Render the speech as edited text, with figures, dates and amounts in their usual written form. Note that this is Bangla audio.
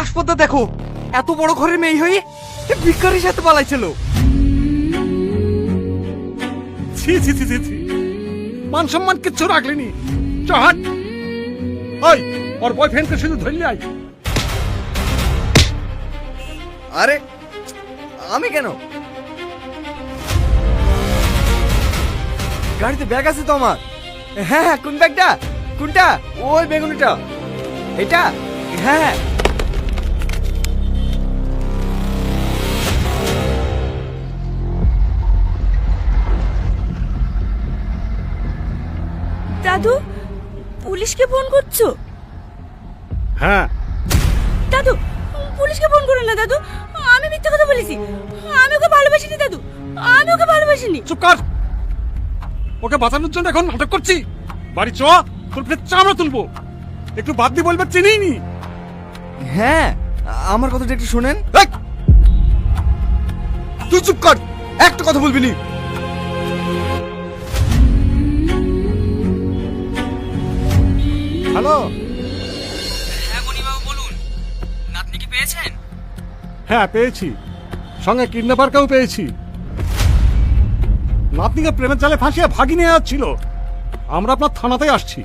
আসপদটা দেখো, এত বড় ঘরের মেয়ে হয়ে ভিখারির সাথে পালাইছিল। ছি ছি ছি ছি ছি, মান সম্মান কিচ্ছু রাখলেনি। চহাট ওই ওর বয়ফ্রেন্ডকে শুধু ধরলি আই। আরে আমি কেন? গাড়িতে ব্যাগ আছে তো আমার। হ্যাঁ হ্যাঁ, কোন ব্যাগটা? কোনটা? ওই বেগুনিটা, এটা? হ্যাঁ হ্যাঁ। দাদু, পুলিশকে ফোন করছো? হ্যাঁ, দাদু, পুলিশকে ফোন করো না দাদু। আমি মিথ্যা কথা বলেছি। আমি ওকে ভালোবাসিনি দাদু, আমি ওকে ভালোবাসিনি। চুপ কর। ওকে বাঁচানোর জন্য এখন নাটক করছি। বাড়ি চ, তোর পেটে চামড়া তুলবো। একটু বাদ দিয়ে বলবে চিনিই নি। হ্যাঁ, আমার কথাটা একটু শোনেন। এই, তুই চুপ কর, একটা কথা বলবি নি। হ্যালো। হ্যাঁ গনিবাবু বলুন, নাতনিকে পেয়েছেন? হ্যাঁ পেয়েছি, সঙ্গে কিডন্যাপারকেও পেয়েছি। নাতনিকে প্রেমের জালে ফাঁসিয়ে ভাগি নিয়ে যাচ্ছিল। আমরা আপনার থানাতেই আসছি।